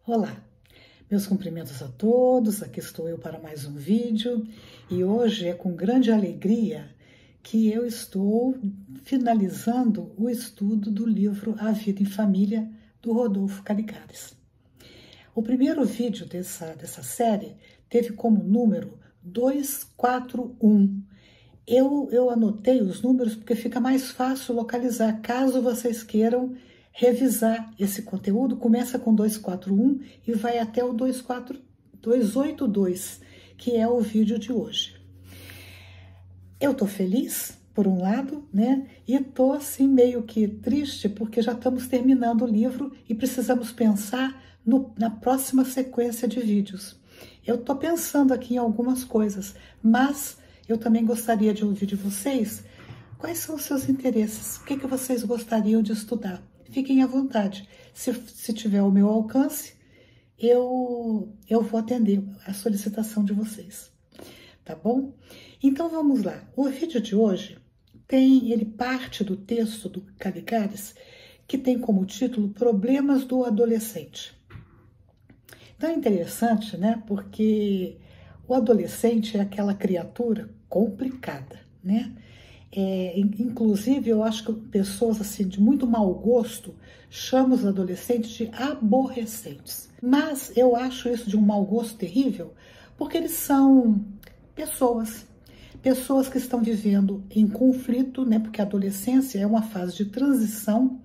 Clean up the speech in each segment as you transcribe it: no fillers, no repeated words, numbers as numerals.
Olá, meus cumprimentos a todos, aqui estou eu para mais um vídeo e hoje é com grande alegria que eu estou finalizando o estudo do livro A Vida em Família, do Rodolfo Caligares. O primeiro vídeo dessa série teve como número 241. Eu anotei os números porque fica mais fácil localizar, caso vocês queiram revisar esse conteúdo. Começa com 241 e vai até o 282, que é o vídeo de hoje. Eu tô feliz, por um lado, né? E tô assim meio que triste porque já estamos terminando o livro e precisamos pensar na próxima sequência de vídeos. Eu tô pensando aqui em algumas coisas, mas eu também gostaria de ouvir de vocês quais são os seus interesses, o que vocês gostariam de estudar. Fiquem à vontade. Se tiver ao meu alcance, eu vou atender a solicitação de vocês. Tá bom? Então vamos lá. O vídeo de hoje ele parte do texto do Caligares, que tem como título Problemas do Adolescente. Então é interessante, né? Porque o adolescente é aquela criatura complicada, né? Inclusive, eu acho que pessoas assim de muito mau gosto chamam os adolescentes de aborrecentes. Mas eu acho isso de um mau gosto terrível, porque eles são pessoas que estão vivendo em conflito, né? Porque a adolescência é uma fase de transição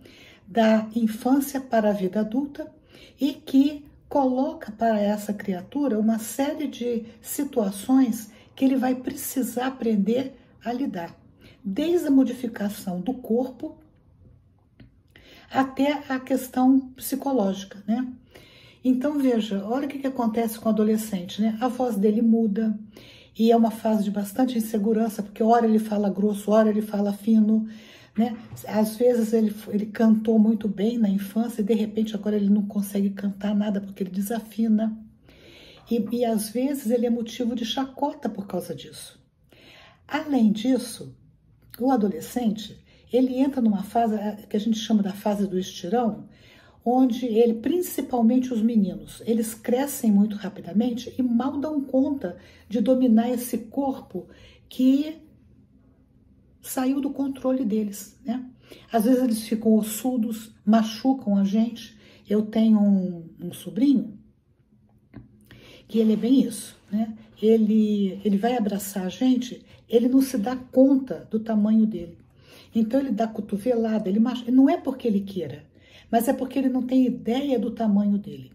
da infância para a vida adulta e que coloca para essa criatura uma série de situações que ele vai precisar aprender a lidar. Desde a modificação do corpo até a questão psicológica, né? Então, veja, olha o que acontece com o adolescente, né? A voz dele muda e é uma fase de bastante insegurança, porque ora ele fala grosso, ora ele fala fino, né? Às vezes ele cantou muito bem na infância e de repente agora ele não consegue cantar nada porque ele desafina. E às vezes ele é motivo de chacota por causa disso. Além disso, o adolescente, ele entra numa fase que a gente chama da fase do estirão, onde principalmente os meninos, eles crescem muito rapidamente e mal dão conta de dominar esse corpo que saiu do controle deles, né? Às vezes eles ficam ossudos, machucam a gente. Eu tenho um sobrinho que ele é bem isso, né? Ele vai abraçar a gente, ele não se dá conta do tamanho dele. Então ele dá cotovelada, ele machuca. Não é porque ele queira, mas é porque ele não tem ideia do tamanho dele.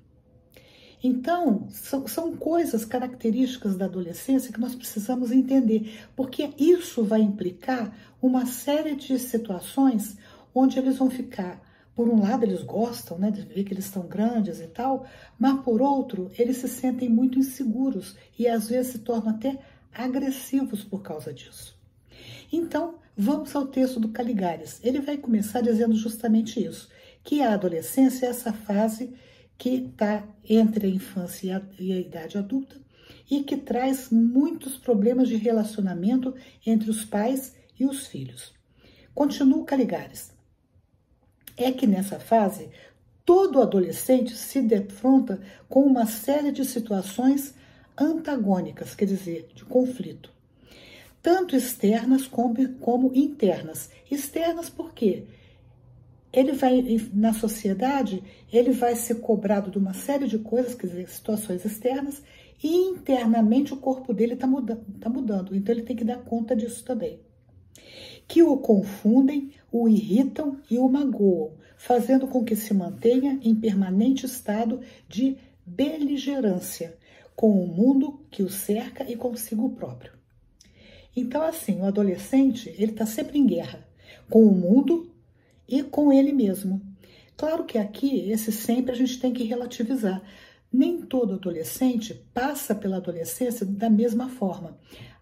Então, são coisas características da adolescência que nós precisamos entender, porque isso vai implicar uma série de situações onde eles vão ficar, por um lado eles gostam, né, de ver que eles estão grandes e tal, mas por outro, eles se sentem muito inseguros e às vezes se tornam até agressivos por causa disso. Então, vamos ao texto do Caligares. Ele vai começar dizendo justamente isso, que a adolescência é essa fase que está entre a infância e a idade adulta e que traz muitos problemas de relacionamento entre os pais e os filhos. Continua o Caligares. É que nessa fase, todo adolescente se defronta com uma série de situações antagônicas, quer dizer, de conflito. Tanto externas como internas. Externas por quê? Ele vai, na sociedade, ele vai ser cobrado de uma série de coisas, quer dizer, situações externas, e internamente o corpo dele está mudando. Então ele tem que dar conta disso também. Que o confundem, o irritam e o magoam, fazendo com que se mantenha em permanente estado de beligerância com o mundo que o cerca e consigo próprio. Então, assim, o adolescente, ele está sempre em guerra com o mundo e com ele mesmo. Claro que aqui, esse sempre a gente tem que relativizar. Nem todo adolescente passa pela adolescência da mesma forma.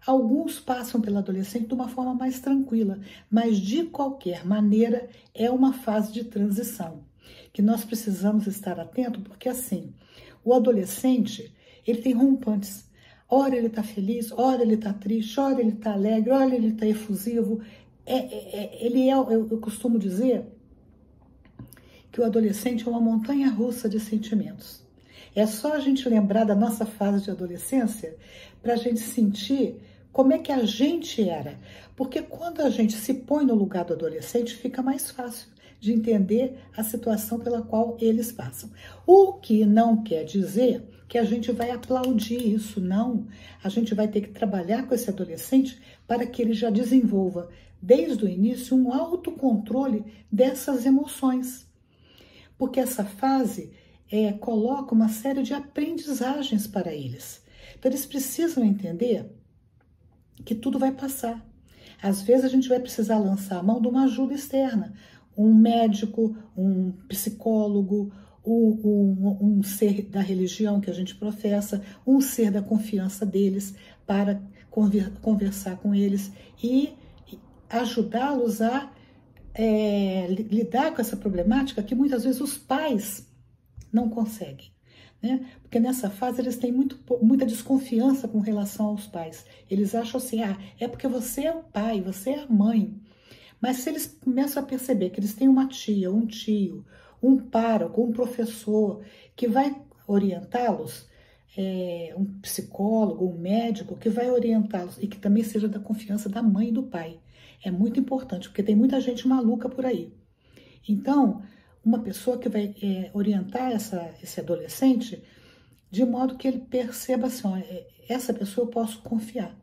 Alguns passam pela adolescência de uma forma mais tranquila, mas de qualquer maneira é uma fase de transição que nós precisamos estar atento, porque assim, o adolescente, ele tem rompantes. Ora ele está feliz, ora ele está triste, ora ele está alegre, ora ele está efusivo. Eu costumo dizer que o adolescente é uma montanha russa de sentimentos. É só a gente lembrar da nossa fase de adolescência para a gente sentir como é que a gente era. Porque quando a gente se põe no lugar do adolescente, fica mais fácil de entender a situação pela qual eles passam. O que não quer dizer que a gente vai aplaudir isso, não. A gente vai ter que trabalhar com esse adolescente para que ele já desenvolva, desde o início, um autocontrole dessas emoções. Porque essa fase coloca uma série de aprendizagens para eles. Então, eles precisam entender que tudo vai passar. Às vezes, a gente vai precisar lançar a mão de uma ajuda externa, um médico, um psicólogo, um ser da religião que a gente professa, um ser da confiança deles, para conversar com eles e ajudá-los a lidar com essa problemática que muitas vezes os pais não conseguem, né? Porque nessa fase eles têm muita desconfiança com relação aos pais. Eles acham assim, é porque você é o pai, você é a mãe. Mas se eles começam a perceber que eles têm uma tia, um tio, um pároco, um professor que vai orientá-los, um psicólogo, um médico que vai orientá-los e que também seja da confiança da mãe e do pai. É muito importante, porque tem muita gente maluca por aí. Então, uma pessoa que vai orientar esse adolescente de modo que ele perceba assim, essa pessoa eu posso confiar.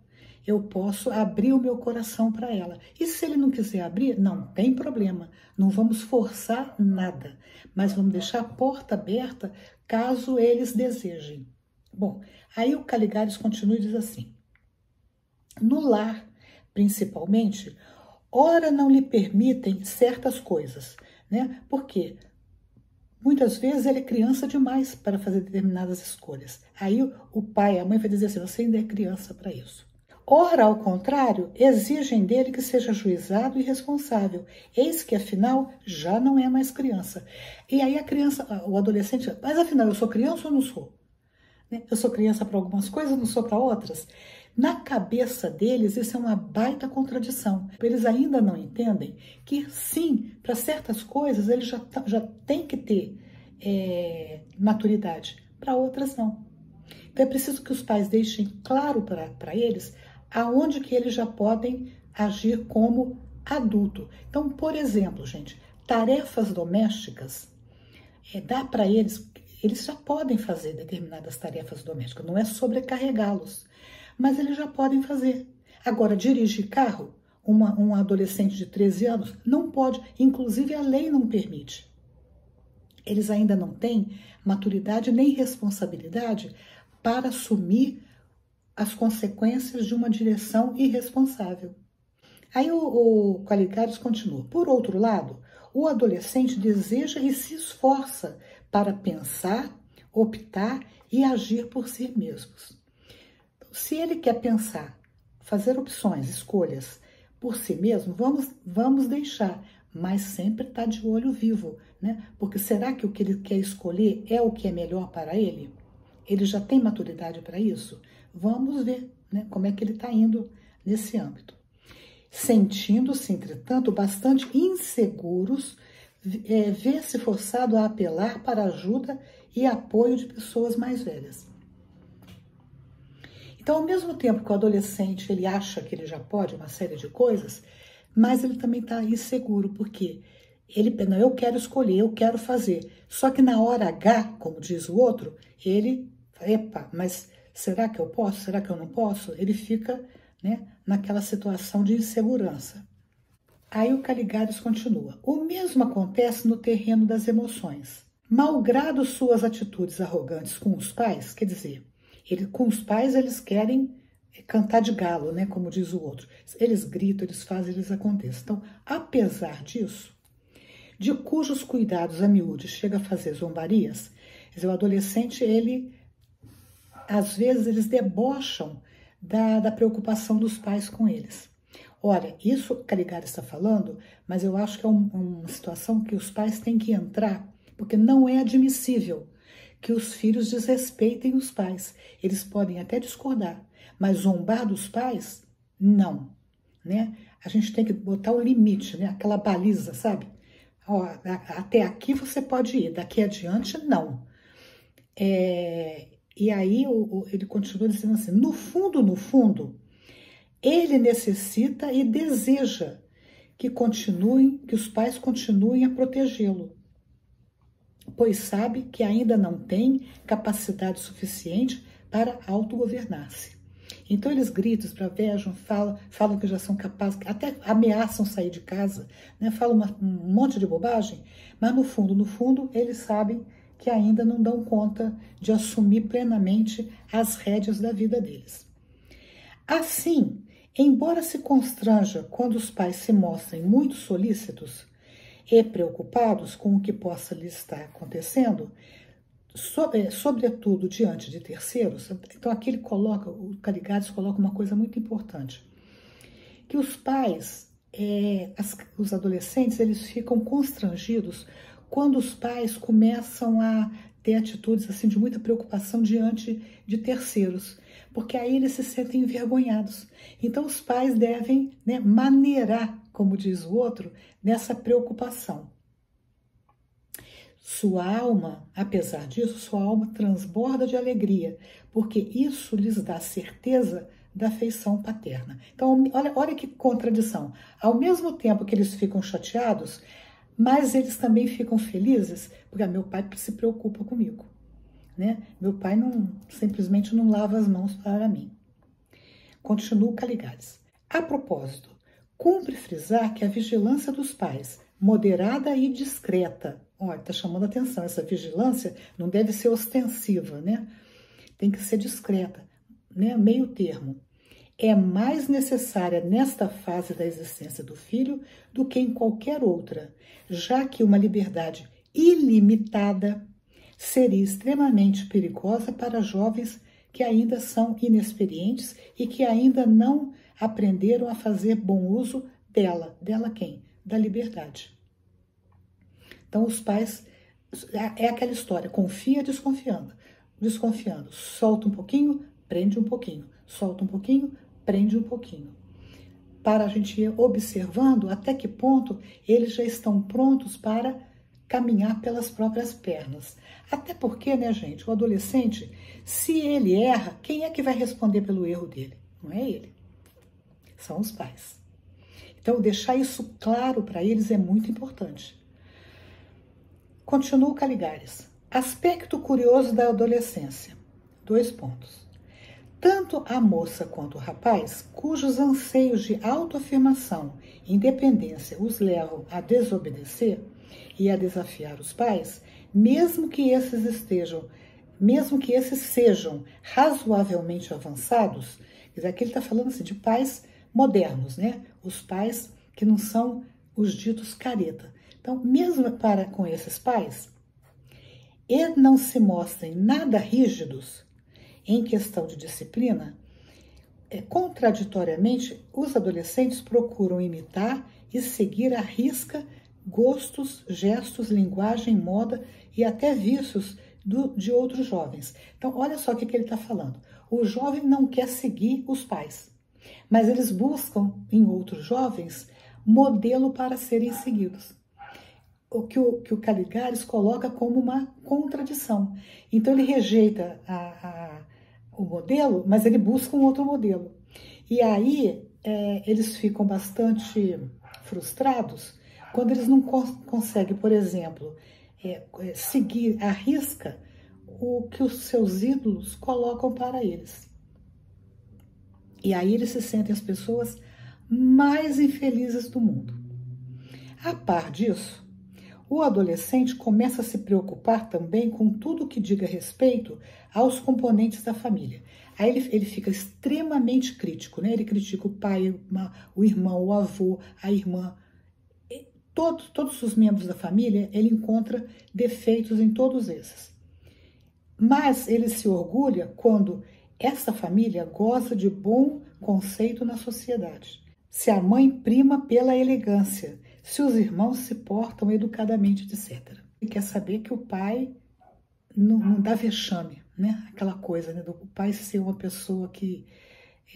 Eu posso abrir o meu coração para ela. E se ele não quiser abrir, não tem problema. Não vamos forçar nada, mas vamos deixar a porta aberta caso eles desejem. Bom, aí o Caligares continua e diz assim: no lar, principalmente, ora não lhe permitem certas coisas, né? Porque muitas vezes ele é criança demais para fazer determinadas escolhas. Aí o pai e a mãe vai dizer assim: você ainda é criança para isso. Ora, ao contrário, exigem dele que seja juizado e responsável. Eis que, afinal, já não é mais criança. E aí a criança, o adolescente, mas afinal, eu sou criança ou não sou? Eu sou criança para algumas coisas, não sou para outras? Na cabeça deles, isso é uma baita contradição. Eles ainda não entendem que, sim, para certas coisas, eles já têm que ter maturidade, para outras não. Então, é preciso que os pais deixem claro para eles aonde que eles já podem agir como adulto. Então, por exemplo, gente, tarefas domésticas, dá para eles já podem fazer determinadas tarefas domésticas, não é sobrecarregá-los, mas eles já podem fazer. Agora, dirigir carro, um adolescente de 13 anos não pode, inclusive a lei não permite. Eles ainda não têm maturidade nem responsabilidade para assumir as consequências de uma direção irresponsável. Aí o Caligares continua. Por outro lado, o adolescente deseja e se esforça para pensar, optar e agir por si mesmos. Então, se ele quer pensar, fazer opções, escolhas por si mesmo, vamos deixar, mas sempre estar de olho vivo, né? Porque será que o que ele quer escolher é o que é melhor para ele? Ele já tem maturidade para isso? Vamos ver, né, como é que ele está indo nesse âmbito. Sentindo-se, entretanto, bastante inseguros, vê-se forçado a apelar para ajuda e apoio de pessoas mais velhas. Então, ao mesmo tempo que o adolescente ele acha que ele já pode uma série de coisas, mas ele também está inseguro, porque não, eu quero escolher, eu quero fazer. Só que na hora H, como diz o outro, ele, mas será que eu posso? Será que eu não posso? Ele fica, né, naquela situação de insegurança. Aí o Caligares continua. O mesmo acontece no terreno das emoções. Malgrado suas atitudes arrogantes com os pais, quer dizer, com os pais eles querem cantar de galo, né, como diz o outro. Eles gritam, eles fazem, eles acontecem. Então, apesar disso, de cujos cuidados a miúde chega a fazer zombarias, quer dizer, o adolescente, às vezes eles debocham da preocupação dos pais com eles. Olha, isso que Caligares está falando, mas eu acho que é uma situação que os pais têm que entrar, porque não é admissível que os filhos desrespeitem os pais. Eles podem até discordar, mas zombar dos pais, não, né? A gente tem que botar o limite, né? Aquela baliza, sabe? Ó, até aqui você pode ir, daqui adiante, não. E aí ele continua dizendo assim, no fundo, ele necessita e deseja que os pais continuem a protegê-lo, pois sabe que ainda não tem capacidade suficiente para autogovernar-se. Então eles gritam, esbravejam, falam que já são capazes, até ameaçam sair de casa, né? Falam um monte de bobagem, mas no fundo, eles sabem que ainda não dão conta de assumir plenamente as rédeas da vida deles. Assim, embora se constranja quando os pais se mostrem muito solícitos e preocupados com o que possa lhes estar acontecendo, sobretudo diante de terceiros, então aqui o Caligares coloca uma coisa muito importante, que os pais, os adolescentes, eles ficam constrangidos quando os pais começam a ter atitudes assim de muita preocupação diante de terceiros, porque aí eles se sentem envergonhados. Então os pais devem, né, maneirar, como diz o outro, nessa preocupação. Sua alma, apesar disso, sua alma transborda de alegria, porque isso lhes dá certeza da afeição paterna. Então, olha que contradição. Ao mesmo tempo que eles ficam chateados, mas eles também ficam felizes, porque meu pai se preocupa comigo, né? Meu pai simplesmente não lava as mãos para mim. Continua Caligares. A propósito, cumpre frisar que a vigilância dos pais, moderada e discreta, olha, está chamando a atenção, essa vigilância não deve ser ostensiva, né? Tem que ser discreta, né? Meio termo. É mais necessária nesta fase da existência do filho do que em qualquer outra, já que uma liberdade ilimitada seria extremamente perigosa para jovens que ainda são inexperientes e que ainda não aprenderam a fazer bom uso dela. Dela quem? Da liberdade. Então os pais, é aquela história, confia desconfiando, solta um pouquinho, prende um pouquinho, solta um pouquinho, prende um pouquinho, para a gente ir observando até que ponto eles já estão prontos para caminhar pelas próprias pernas. Até porque, né, gente, o adolescente, se ele erra, quem é que vai responder pelo erro dele? Não é ele, são os pais. Então, deixar isso claro para eles é muito importante. Continua o Caligares. Aspecto curioso da adolescência. 2 pontos. Tanto a moça quanto o rapaz, cujos anseios de autoafirmação e independência os levam a desobedecer e a desafiar os pais, mesmo que esses sejam razoavelmente avançados, quer dizer, aqui ele está falando assim, de pais modernos, né? Os pais que não são os ditos careta. Então, mesmo com esses pais, e não se mostrem nada rígidos em questão de disciplina, contraditoriamente, os adolescentes procuram imitar e seguir à risca gostos, gestos, linguagem, moda e até vícios de outros jovens. Então, olha só o que ele está falando. O jovem não quer seguir os pais, mas eles buscam em outros jovens modelo para serem seguidos. O que o Caligares coloca como uma contradição. Então, ele rejeita o modelo, mas ele busca um outro modelo. E aí, eles ficam bastante frustrados quando eles não conseguem, por exemplo, seguir à risca o que os seus ídolos colocam para eles. E aí eles se sentem as pessoas mais infelizes do mundo. A par disso, o adolescente começa a se preocupar também com tudo que diga respeito aos componentes da família. Aí ele fica extremamente crítico, né? Ele critica o pai, o irmão, o avô, a irmã. Todos os membros da família, ele encontra defeitos em todos esses. Mas ele se orgulha quando essa família goza de bom conceito na sociedade. Se a mãe prima pela elegância, se os irmãos se portam educadamente, etc. Ele quer saber que o pai não dá vexame, né? Aquela coisa, né, do pai ser uma pessoa que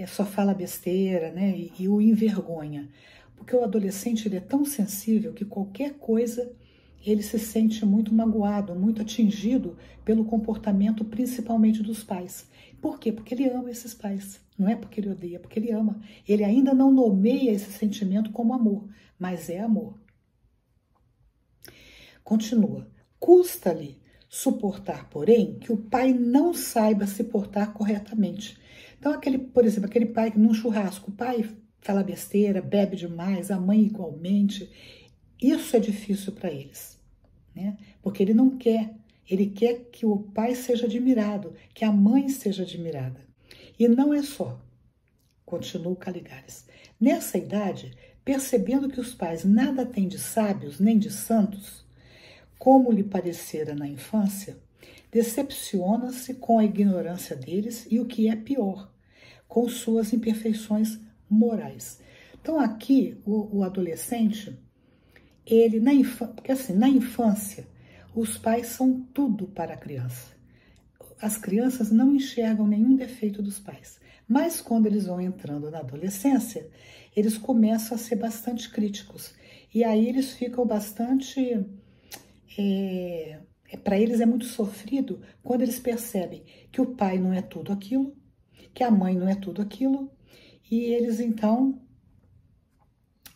só fala besteira, né, e o envergonha. Porque o adolescente ele é tão sensível que qualquer coisa ele se sente muito magoado, muito atingido pelo comportamento principalmente dos pais. Por quê? Porque ele ama esses pais. Não é porque ele odeia, é porque ele ama. Ele ainda não nomeia esse sentimento como amor, mas é amor. Continua. Custa-lhe suportar, porém, que o pai não saiba se portar corretamente. Então, por exemplo, aquele pai que num churrasco, o pai fala besteira, bebe demais, a mãe igualmente. Isso é difícil para eles, né? Porque ele não quer, ele quer que o pai seja admirado, que a mãe seja admirada. E não é só, continua o Caligares. Nessa idade, percebendo que os pais nada têm de sábios nem de santos, como lhe parecera na infância, decepciona-se com a ignorância deles e o que é pior, com suas imperfeições morais. Então aqui o adolescente, ele porque assim, na infância, os pais são tudo para a criança. As crianças não enxergam nenhum defeito dos pais, mas quando eles vão entrando na adolescência, eles começam a ser bastante críticos. E aí eles ficam bastante... para eles é muito sofrido quando eles percebem que o pai não é tudo aquilo, que a mãe não é tudo aquilo, e eles então...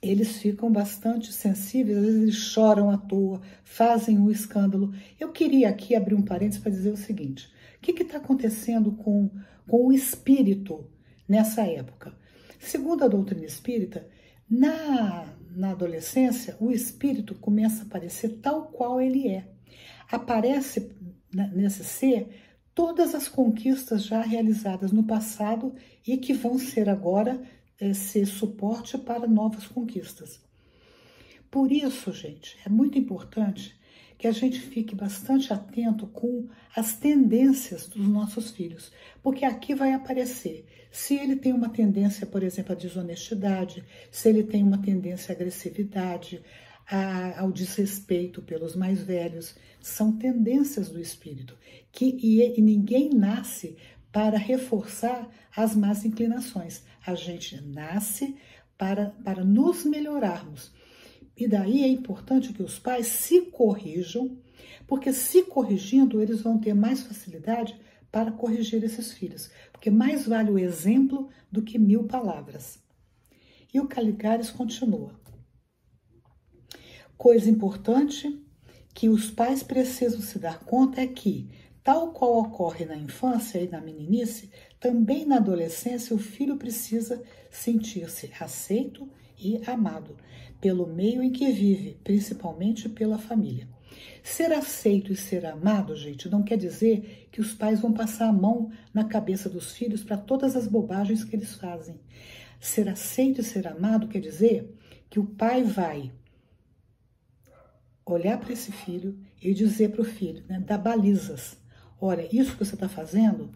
eles ficam bastante sensíveis, às vezes eles choram à toa, fazem um escândalo. Eu queria aqui abrir um parênteses para dizer o seguinte: o que está acontecendo com o espírito nessa época? Segundo a doutrina espírita, na adolescência, o espírito começa a aparecer tal qual ele é. Aparece nesse ser todas as conquistas já realizadas no passado e que vão ser agora ser suporte para novas conquistas. Por isso, gente, é muito importante que a gente fique bastante atento com as tendências dos nossos filhos, porque aqui vai aparecer se ele tem uma tendência, por exemplo, à desonestidade, se ele tem uma tendência à agressividade, ao desrespeito pelos mais velhos. São tendências do espírito, e ninguém nasce para reforçar as más inclinações. A gente nasce para nos melhorarmos. E daí é importante que os pais se corrijam, porque se corrigindo, eles vão ter mais facilidade para corrigir esses filhos. Porque mais vale o exemplo do que 1000 palavras. E o Caligares continua. Coisa importante que os pais precisam se dar conta é que, tal qual ocorre na infância e na meninice, também na adolescência o filho precisa sentir-se aceito e amado pelo meio em que vive, principalmente pela família. Ser aceito e ser amado, gente, não quer dizer que os pais vão passar a mão na cabeça dos filhos para todas as bobagens que eles fazem. Ser aceito e ser amado quer dizer que o pai vai olhar para esse filho e dizer para o filho, né, dar balizas. Olha, isso que você está fazendo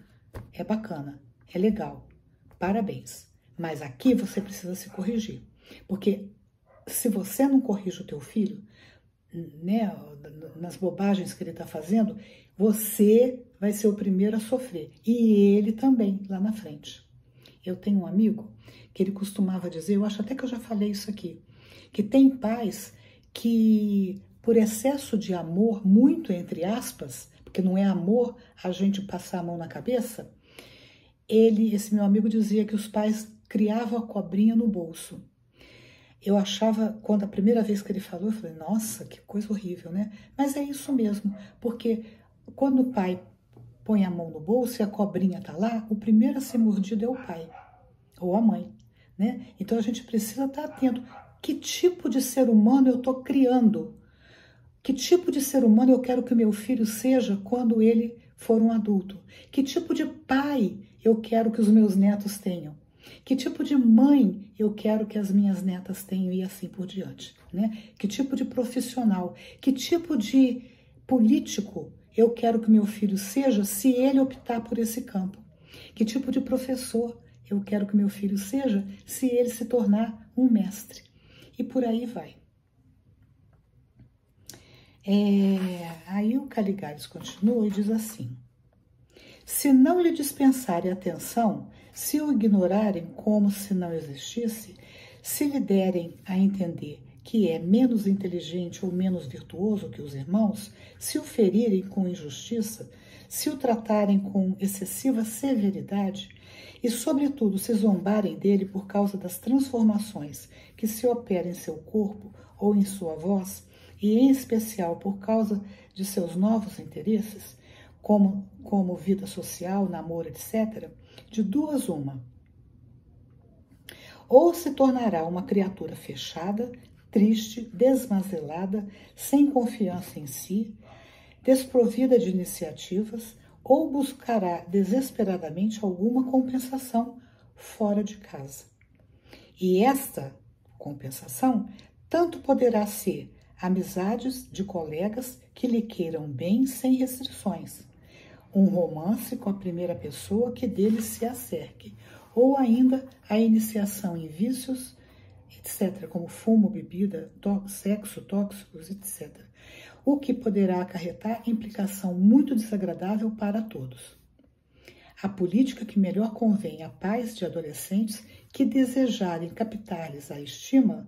é bacana, é legal, parabéns. Mas aqui você precisa se corrigir. Porque se você não corrige o teu filho, né, nas bobagens que ele está fazendo, você vai ser o primeiro a sofrer. E ele também, lá na frente. Eu tenho um amigo que ele costumava dizer, eu acho até que eu já falei isso aqui, que tem pais que, por excesso de amor, muito entre aspas, porque não é amor a gente passar a mão na cabeça, esse meu amigo dizia que os pais criavam a cobrinha no bolso. Eu achava, quando a primeira vez que ele falou, eu falei, nossa, que coisa horrível, né? Mas é isso mesmo, porque quando o pai põe a mão no bolso e a cobrinha está lá, o primeiro a ser mordido é o pai ou a mãe, né? Então a gente precisa estar atento. Que tipo de ser humano eu estou criando? Que tipo de ser humano eu quero que o meu filho seja quando ele for um adulto? Que tipo de pai eu quero que os meus netos tenham? Que tipo de mãe eu quero que as minhas netas tenham e assim por diante, né? Que tipo de profissional? Que tipo de político eu quero que meu filho seja se ele optar por esse campo? Que tipo de professor eu quero que meu filho seja se ele se tornar um mestre? E por aí vai. Aí o Caligares continua e diz assim: se não lhe dispensarem atenção, se o ignorarem como se não existisse, se lhe derem a entender que é menos inteligente ou menos virtuoso que os irmãos, se o ferirem com injustiça, se o tratarem com excessiva severidade e, sobretudo, se zombarem dele por causa das transformações que se operam em seu corpo ou em sua voz, e em especial por causa de seus novos interesses, como vida social, namoro, etc., de duas uma. Ou se tornará uma criatura fechada, triste, desmazelada, sem confiança em si, desprovida de iniciativas, ou buscará desesperadamente alguma compensação fora de casa. E esta compensação tanto poderá ser amizades de colegas que lhe queiram bem sem restrições, um romance com a primeira pessoa que dele se acerque, ou ainda a iniciação em vícios, etc., como fumo, bebida, sexo, tóxicos, etc., o que poderá acarretar implicação muito desagradável para todos. A política que melhor convém à paz de adolescentes que desejarem captar-lhes a estima,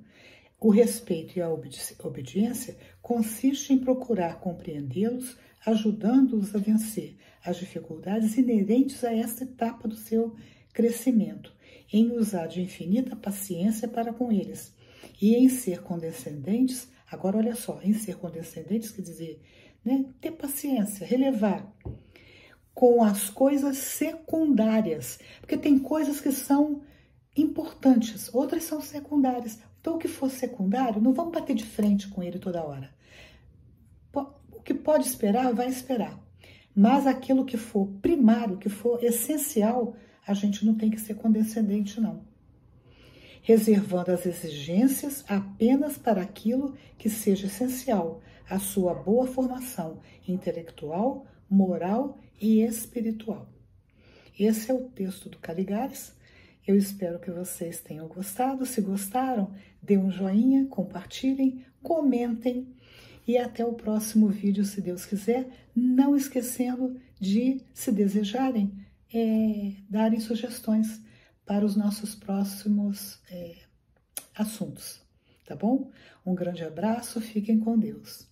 o respeito e a obediência consiste em procurar compreendê-los, ajudando-os a vencer as dificuldades inerentes a esta etapa do seu crescimento, em usar de infinita paciência para com eles e em ser condescendentes. Agora, olha só, em ser condescendentes quer dizer, né, ter paciência, relevar com as coisas secundárias, porque tem coisas que são importantes, outras são secundárias. Então, o que for secundário, não vamos bater de frente com ele toda hora. O que pode esperar, vai esperar. Mas aquilo que for primário, que for essencial, a gente não tem que ser condescendente, não. Reservando as exigências apenas para aquilo que seja essencial à sua boa formação intelectual, moral e espiritual. Esse é o texto do Caligares. Eu espero que vocês tenham gostado. Se gostaram, dê um joinha, compartilhem, comentem e até o próximo vídeo, se Deus quiser. Não esquecendo de, se desejarem, darem sugestões para os nossos próximos assuntos, tá bom? Um grande abraço, fiquem com Deus.